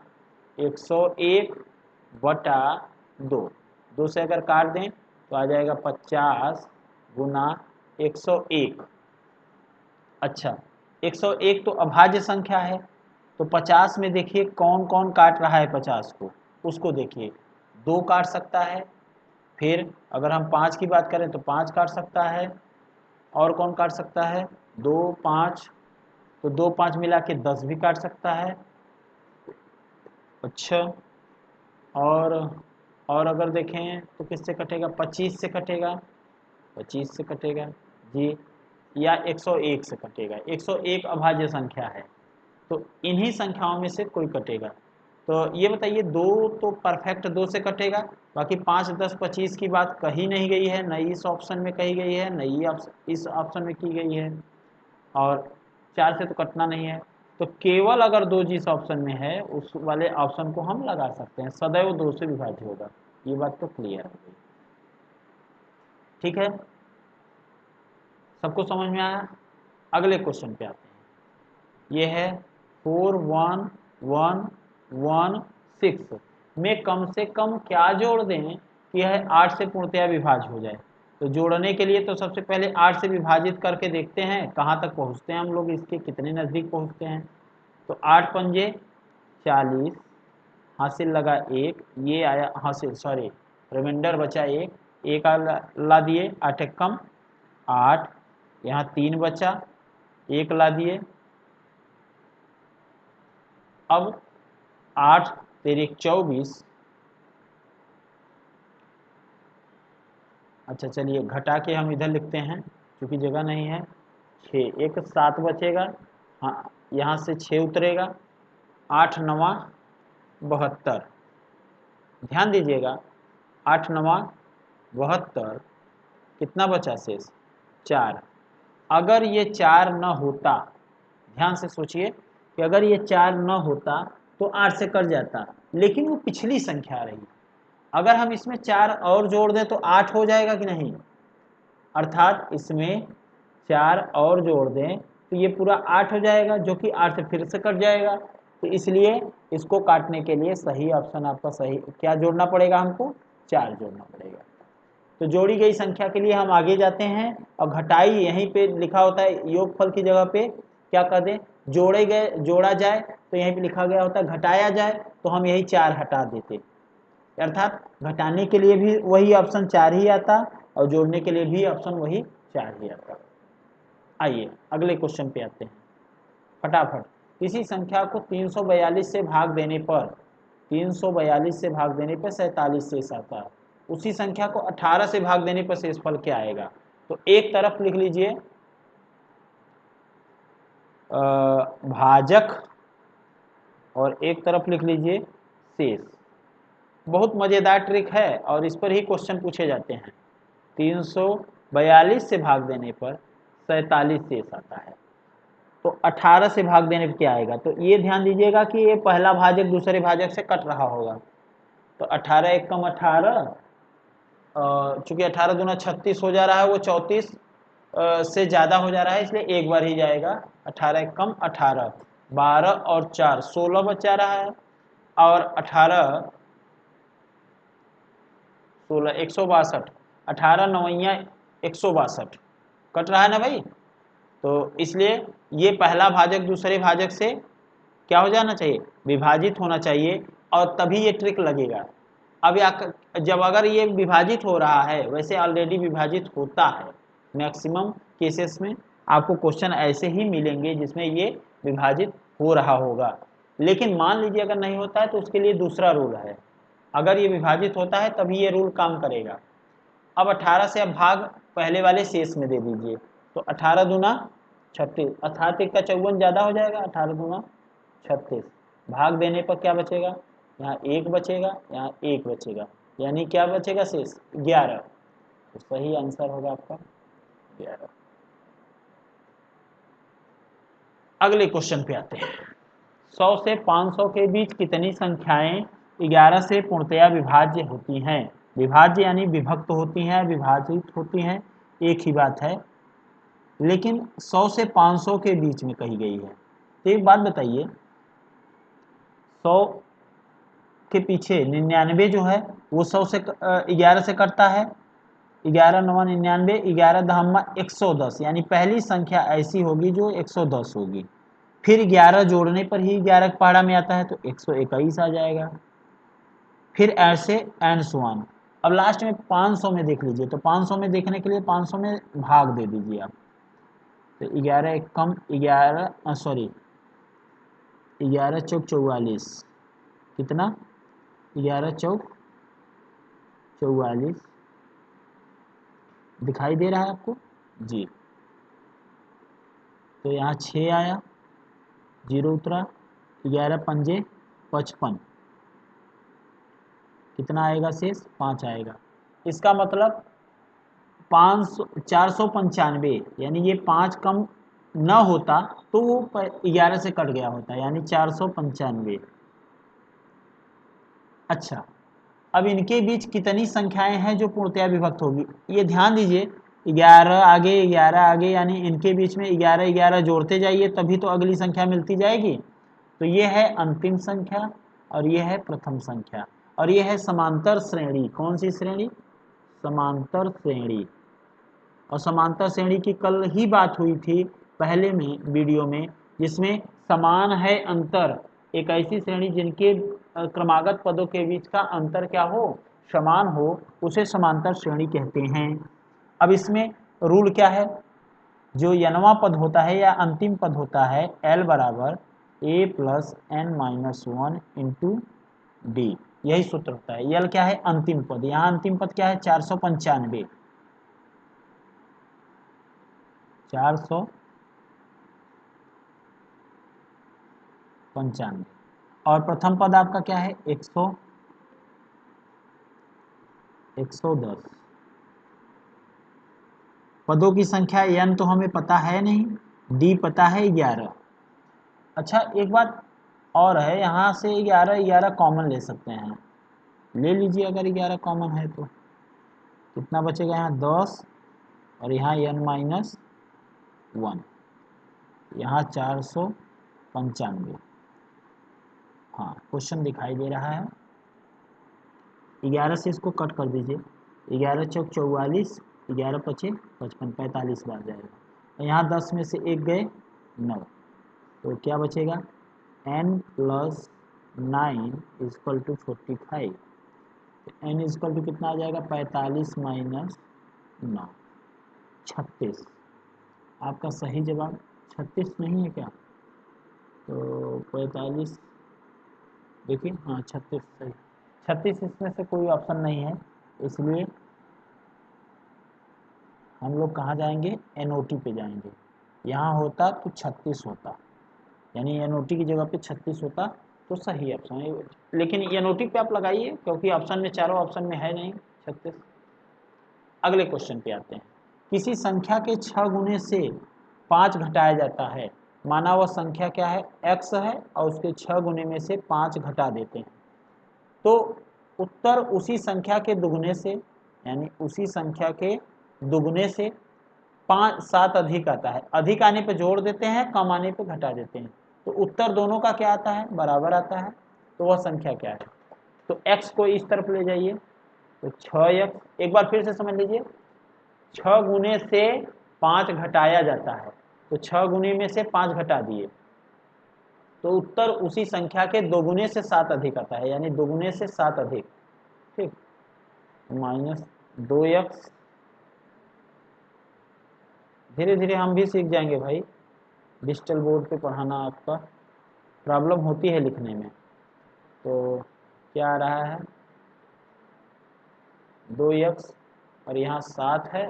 101/2, 2 से अगर काट दें तो आ जाएगा 50 गुना 101। अच्छा 101 तो अभाज्य संख्या है, तो 50 में देखिए कौन कौन काट रहा है 50 को, उसको देखिए 2 काट सकता है, फिर अगर हम 5 की बात करें तो 5 काट सकता है, और कौन काट सकता है 2 5, तो 2 5 मिला के 10 भी काट सकता है। अच्छा और अगर देखें तो किससे कटेगा 25 से कटेगा, 25 से कटेगा जी, या 101 से कटेगा। 101 अभाज्य संख्या है, तो इन्हीं संख्याओं में से कोई कटेगा। तो ये बताइए 2 तो परफेक्ट 2 से कटेगा, बाकी 5 10 25 की बात कही नहीं गई है, न इस ऑप्शन में कही गई है, न इस ऑप्शन में की गई है, और 4 से तो कटना नहीं है, तो केवल अगर 2 जिस ऑप्शन में है उस वाले ऑप्शन को हम लगा सकते हैं, सदैव 2 से विभाज्य होगा। ये बात तो क्लियर हो गई, ठीक है, सबको समझ में आया। अगले क्वेश्चन पे आते हैं। ये है 41116 में कम से कम क्या जोड़ दें कि यह 8 से पूर्णतया विभाज्य हो जाए। तो जोड़ने के लिए तो सबसे पहले 8 से विभाजित करके देखते हैं कहाँ तक पहुँचते हैं हम लोग, इसके कितने नज़दीक पहुँचते हैं। तो 8 पंजे 40, हासिल लगा 1, ये आया हासिल, सॉरी रिमाइंडर बचा 1, एक ला दिए 8 एक कम 8, यहाँ 3 बचा 1 ला दिए, अब 8 तेरिक 24, अच्छा चलिए घटा के हम इधर लिखते हैं क्योंकि जगह नहीं है, 6 एक 7 बचेगा, हाँ यहाँ से 6 उतरेगा, 8 9 72, ध्यान दीजिएगा 8 9 72, कितना बचा शेष 4। अगर ये 4 न होता, ध्यान से सोचिए कि अगर ये 4 न होता तो 8 से कट जाता, लेकिन वो पिछली संख्या रही। अगर हम इसमें 4 और जोड़ दें तो 8 हो जाएगा कि नहीं, अर्थात इसमें 4 और जोड़ दें तो ये पूरा 8 हो जाएगा, जो कि 8 से फिर से कट जाएगा। तो इसलिए इसको काटने के लिए सही ऑप्शन आपका सही क्या जोड़ना पड़ेगा, हमको 4 जोड़ना पड़ेगा। तो जोड़ी गई संख्या के लिए हम आगे जाते हैं, और घटाई यहीं पे लिखा होता है, योगफल की जगह पे क्या कर दें, जोड़ा जाए तो यहीं पे लिखा गया होता है घटाया जाए, तो हम यही 4 हटा देते, अर्थात घटाने के लिए भी वही ऑप्शन 4 ही आता और जोड़ने के लिए भी ऑप्शन वही 4 ही आता। आइए अगले क्वेश्चन पे आते हैं फटाफट। किसी संख्या को 342 से भाग देने पर 47 शेष आता है, उसी संख्या को 18 से भाग देने पर शेषफल क्या आएगा। तो एक तरफ लिख लीजिए भाजक और एक तरफ लिख लीजिए शेष। बहुत मज़ेदार ट्रिक है और इस पर ही क्वेश्चन पूछे जाते हैं। 342 से भाग देने पर 47 शेष आता है, तो 18 से भाग देने पर क्या आएगा। तो ये ध्यान दीजिएगा कि ये पहला भाजक दूसरे भाजक से कट रहा होगा, तो 18 एक कम 18, चूँकि 18 दूना 36 हो जा रहा है, वो 34 से ज़्यादा हो जा रहा है, इसलिए एक बार ही जाएगा, 18 एक कम 18, 12 और 4 16 बचा रहा है, और 18 16 162, 18 नवैया 162 कट रहा है ना भाई। तो इसलिए ये पहला भाजक दूसरे भाजक से क्या हो जाना चाहिए, विभाजित होना चाहिए, और तभी ये ट्रिक लगेगा। अब जब अगर ये विभाजित हो रहा है, वैसे ऑलरेडी विभाजित होता है, मैक्सिमम केसेस में आपको क्वेश्चन ऐसे ही मिलेंगे जिसमें ये विभाजित हो रहा होगा। लेकिन मान लीजिए अगर नहीं होता है तो उसके लिए दूसरा रूल है, अगर ये विभाजित होता है तभी ये रूल काम करेगा। अब 18 से अब भाग पहले वाले शेष में दे दीजिए, तो 18 दूना 36, अर्थात 1 का 54 ज़्यादा हो जाएगा, 18 दूना 36, भाग देने पर क्या बचेगा, यहाँ 1 बचेगा, यहाँ 1 बचेगा, यानी क्या बचेगा शेष 11। तो सही आंसर होगा आपका 11। अगले क्वेश्चन पे आते हैं। 100 से 500 के बीच कितनी संख्याएं 11 से पूर्णतया विभाज्य होती हैं। विभाज्य यानी विभक्त होती हैं, विभाजित होती हैं, एक ही बात है, लेकिन 100 से 500 के बीच में कही गई है। तो एक बात बताइए, 100 के पीछे 99 जो है वो 100 से 11 से कटता है, 11 9 99, 11 दहम्मा 110, यानी पहली संख्या ऐसी होगी जो 110 होगी। फिर 11 जोड़ने पर ही 11 पहाड़ा में आता है तो 121 आ जाएगा, फिर ऐसे एंड सो ऑन। अब लास्ट में 500 में देख लीजिए, तो 500 में देखने के लिए 500 में भाग दे दीजिए आप, तो 11 एक कम 11 सॉरी 11 चौक 44, कितना 11 चौक 44 दिखाई दे रहा है आपको जी। तो यहाँ 6 आया, 0 उतरा, 11 पंजे 55, कितना आएगा शेष 5 आएगा। इसका मतलब 495, यानी ये 5 कम न होता तो वो 11 से कट गया होता, यानी 495। अच्छा, अब इनके बीच कितनी संख्याएं हैं जो पूर्णतया विभक्त होगी, ये ध्यान दीजिए, 11 आगे 11 आगे, यानी इनके बीच में 11 11 जोड़ते जाइए तभी तो अगली संख्या मिलती जाएगी। तो ये है अंतिम संख्या और ये है प्रथम संख्या, और ये है समांतर श्रेणी। कौन सी श्रेणी, समांतर श्रेणी। और समांतर श्रेणी की कल ही बात हुई थी पहले में वीडियो में, जिसमें समान है अंतर, एक ऐसी श्रेणी जिनके क्रमागत पदों के बीच का अंतर क्या हो, समान हो, उसे समांतर श्रेणी कहते हैं। अब इसमें रूल क्या है, जो n वां पद होता है या अंतिम पद होता है, L बराबर a plus n minus 1 into D, यही सूत्र होता है। L क्या है, अंतिम पद, यहाँ अंतिम पद क्या है 495, 495, और प्रथम पद आपका क्या है 110। पदों की संख्या n तो हमें पता है नहीं, d पता है 11। अच्छा एक बात और है, यहाँ से 11 11 कॉमन ले सकते हैं, ले लीजिए अगर 11 कॉमन है तो कितना बचेगा, यहाँ 10 और यहाँ n माइनस 1, यहाँ 495। हाँ क्वेश्चन दिखाई दे रहा है, 11 से इसको कट कर दीजिए, 11 चौक 44, 11 पचे 55, 45 बार जाएगा। यहाँ 10 में से 1 गए 9, तो क्या बचेगा n plus 9 equal to 45, n equal to कितना आ जाएगा 45 माइनस 9, 36। आपका सही जवाब 36 नहीं है क्या, तो 45, देखिए हाँ 36 सही, 36 इसमें से कोई ऑप्शन नहीं है, इसलिए हम लोग कहाँ जाएंगे, NOT पे जाएंगे। यहाँ होता तो 36 होता, यानी NOT की जगह पे 36 होता तो सही ऑप्शन है, लेकिन NOT पे आप लगाइए क्योंकि ऑप्शन में, चारों ऑप्शन में है नहीं 36। अगले क्वेश्चन पे आते हैं। किसी संख्या के 6 गुने से 5 घटाया जाता है, माना वह संख्या क्या है x है, और उसके 6 गुने में से 5 घटा देते हैं, तो उत्तर उसी संख्या के दुगने से, यानी उसी संख्या के दुगने से 5 7 अधिक आता है, अधिक आने पे जोड़ देते हैं, कम आने पे घटा देते हैं। तो उत्तर दोनों का क्या आता है, बराबर आता है। तो वह संख्या क्या है, तो x को इस तरफ ले जाइए, तो 6x, एक बार फिर से समझ लीजिए, 6 गुने से 5 घटाया जाता है, तो 6 गुने में से 5 घटा दिए, तो उत्तर उसी संख्या के 2 गुने से 7 अधिक आता है, यानी 2 गुने से 7 अधिक, ठीक, -2x। धीरे धीरे हम भी सीख जाएंगे भाई, डिजिटल बोर्ड पे पढ़ाना आपका प्रॉब्लम होती है लिखने में। तो क्या आ रहा है, 2x और यहाँ 7 है,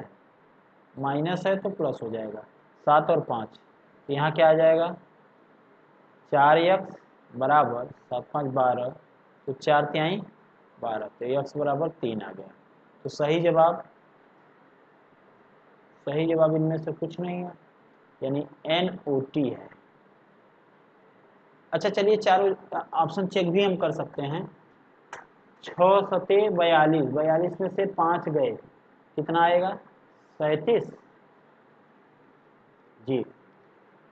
माइनस है तो प्लस हो जाएगा, 7 और 5, तो यहाँ क्या आ जाएगा, 4x बराबर 7 5 12, तो 4 तिहाई 12, तो x बराबर 3 आ गया। तो सही जवाब इनमें से कुछ नहीं है, यानी NOT है। अच्छा चलिए चारों ऑप्शन चेक भी हम कर सकते हैं। 6 सते 42, 42 में से 5 गए, कितना आएगा, 37 जी।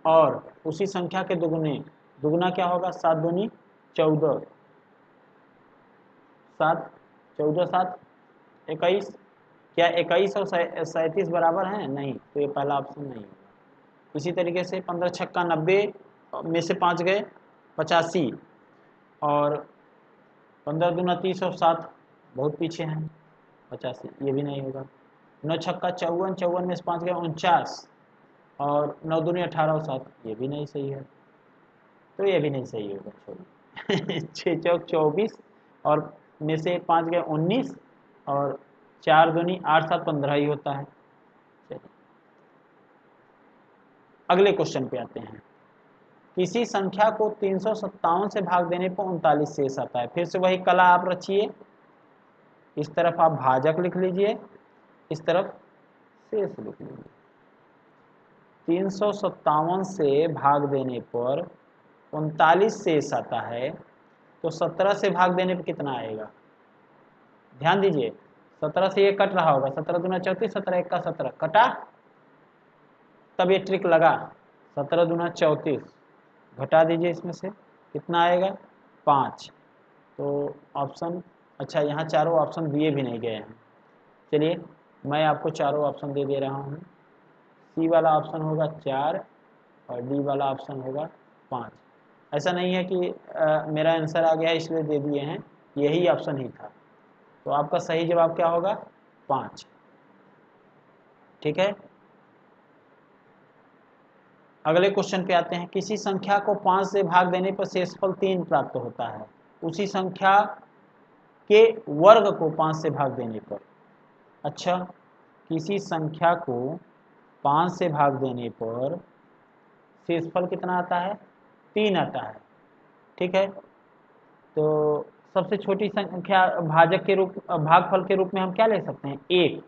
और उसी संख्या के दुगुने, दुगुना क्या होगा, 7 दूनी 14, 7 14 7 21, क्या 21 और 37 बराबर हैं, नहीं, तो ये पहला ऑप्शन नहीं होगा। इसी तरीके से 15 छक्का 90 में से 5 गए 85, और 15 दूना 30 और 7 बहुत पीछे हैं 85, ये भी नहीं होगा। 9 छक्का 54, 54 में से 5 गए 49, और 9 दूनी 18 और 7, ये भी नहीं सही है, तो ये भी नहीं सही होगा, छोड़िए। 6 चौक 24, और में से 5 गए 19, और 4 दूनी 8 7 15 ही होता है। चलिए अगले क्वेश्चन पे आते हैं। किसी संख्या को 357 से भाग देने पर 39 शेष आता है। फिर से वही कला आप रचिए, इस तरफ आप भाजक लिख लीजिए, इस तरफ शेष लिख लीजिए। 357 से भाग देने पर 39 शेष आता है, तो 17 से भाग देने पर कितना आएगा, ध्यान दीजिए, 17 से ये कट रहा होगा, 17 दूना 34, 17 एक का 17 कटा, तब ये ट्रिक लगा, 17 दूना 34, घटा दीजिए इसमें से, कितना आएगा 5। तो ऑप्शन, अच्छा यहाँ चारों ऑप्शन दिए भी नहीं गए हैं, चलिए मैं आपको चारों ऑप्शन दे दे रहा हूँ। सी वाला ऑप्शन होगा 4, और डी वाला ऑप्शन होगा 5। ऐसा नहीं है कि मेरा आंसर आ गया इसलिए दे दिए हैं, यही ऑप्शन ही था। तो आपका सही जवाब क्या होगा, 5, ठीक है। अगले क्वेश्चन पे आते हैं। किसी संख्या को 5 से भाग देने पर शेषफल 3 प्राप्त होता है, उसी संख्या के वर्ग को 5 से भाग देने पर। अच्छा, किसी संख्या को 5 से भाग देने पर शेषफल कितना आता है, 3 आता है, ठीक है। तो सबसे छोटी संख्या भाजक के रूप, भागफल के रूप में हम क्या ले सकते हैं, 1,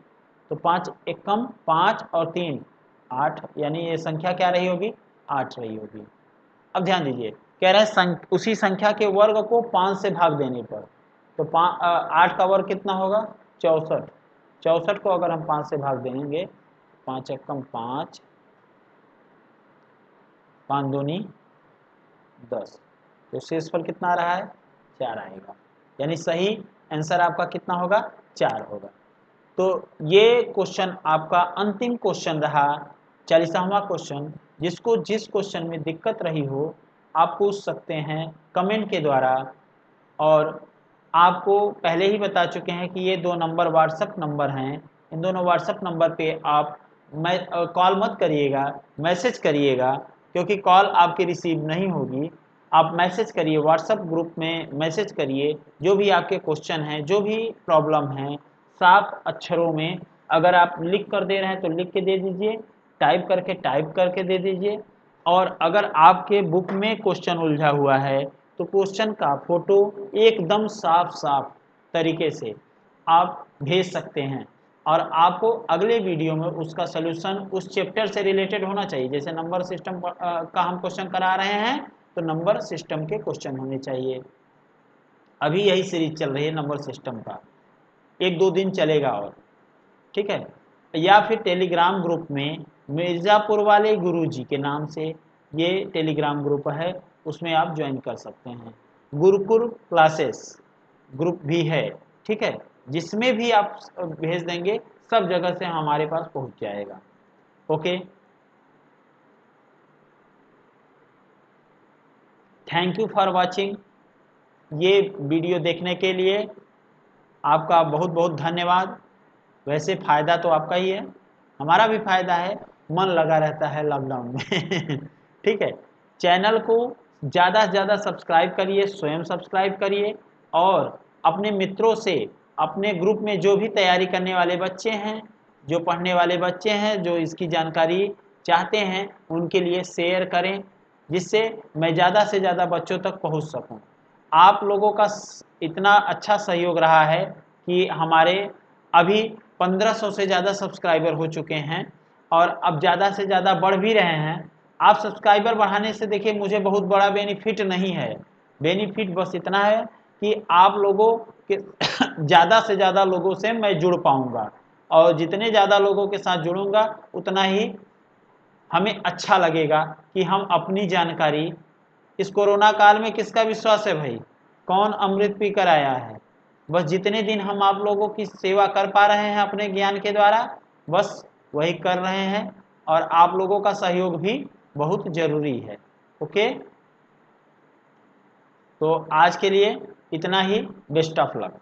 तो 5 एकम 5 और 3 8, यानी ये संख्या क्या रही होगी, 8 रही होगी। अब ध्यान दीजिए, कह रहे हैं उसी संख्या के वर्ग को 5 से भाग देने पर, तो 8 का वर्ग कितना होगा, 64, 64 को अगर हम 5 से भाग देंगे, 5 एकम 5, 5 दूनी 10, तो शेषफल कितना आ रहा है, 4 आएगा, यानी सही आंसर आपका कितना होगा, 4 होगा। तो ये क्वेश्चन आपका अंतिम क्वेश्चन रहा, 40वां क्वेश्चन। जिसको जिस क्वेश्चन में दिक्कत रही हो आप पूछ सकते हैं कमेंट के द्वारा, और आपको पहले ही बता चुके हैं कि ये 2 नंबर व्हाट्सएप नंबर हैं, इन दोनों व्हाट्सएप नंबर पे आप कॉल मत करिएगा, मैसेज करिएगा, क्योंकि कॉल आपकी रिसीव नहीं होगी। आप मैसेज करिए, व्हाट्सएप ग्रुप में मैसेज करिए, जो भी आपके क्वेश्चन हैं, जो भी प्रॉब्लम हैं, साफ अक्षरों में अगर आप लिख कर दे रहे हैं तो लिख के दे दीजिए, टाइप करके दे दीजिए। और अगर आपके बुक में क्वेश्चन उलझा हुआ है तो क्वेश्चन का फोटो एकदम साफ साफ तरीके से आप भेज सकते हैं, और आपको अगले वीडियो में उसका सलूशन उस चैप्टर से रिलेटेड होना चाहिए। जैसे नंबर सिस्टम का हम क्वेश्चन करा रहे हैं, तो नंबर सिस्टम के क्वेश्चन होने चाहिए। अभी यही सीरीज चल रही है नंबर सिस्टम का, 1-2 दिन चलेगा और, ठीक है। या फिर टेलीग्राम ग्रुप में मिर्ज़ापुर वाले गुरुजी के नाम से ये टेलीग्राम ग्रुप है, उसमें आप ज्वाइन कर सकते हैं। गुरुकुल क्लासेस ग्रुप भी है, ठीक है, जिसमें भी आप भेज देंगे सब जगह से हमारे पास पहुंच जाएगा। Okay, thank you for watching. ये वीडियो देखने के लिए आपका बहुत बहुत धन्यवाद। वैसे फ़ायदा तो आपका ही है, हमारा भी फ़ायदा है, मन लगा रहता है लॉकडाउन में ठीक है, चैनल को ज़्यादा से ज़्यादा सब्सक्राइब करिए, स्वयं सब्सक्राइब करिए, और अपने मित्रों से, अपने ग्रुप में जो भी तैयारी करने वाले बच्चे हैं, जो पढ़ने वाले बच्चे हैं, जो इसकी जानकारी चाहते हैं, उनके लिए शेयर करें, जिससे मैं ज़्यादा से ज़्यादा बच्चों तक पहुंच सकूं। आप लोगों का इतना अच्छा सहयोग रहा है कि हमारे अभी 1500 से ज़्यादा सब्सक्राइबर हो चुके हैं, और अब ज़्यादा से ज़्यादा बढ़ भी रहे हैं। आप सब्सक्राइबर बढ़ाने से देखिए मुझे बहुत बड़ा बेनिफिट नहीं है, बेनिफिट बस इतना है कि आप लोगों के ज़्यादा से ज़्यादा लोगों से मैं जुड़ पाऊँगा, और जितने ज़्यादा लोगों के साथ जुड़ूंगा उतना ही हमें अच्छा लगेगा कि हम अपनी जानकारी, इस कोरोना काल में किसका विश्वास है भाई, कौन अमृत पी कर आया है। बस जितने दिन हम आप लोगों की सेवा कर पा रहे हैं अपने ज्ञान के द्वारा, बस वही कर रहे हैं, और आप लोगों का सहयोग भी बहुत ज़रूरी है। ओके, तो आज के लिए इतना ही, बेस्ट ऑफ लक।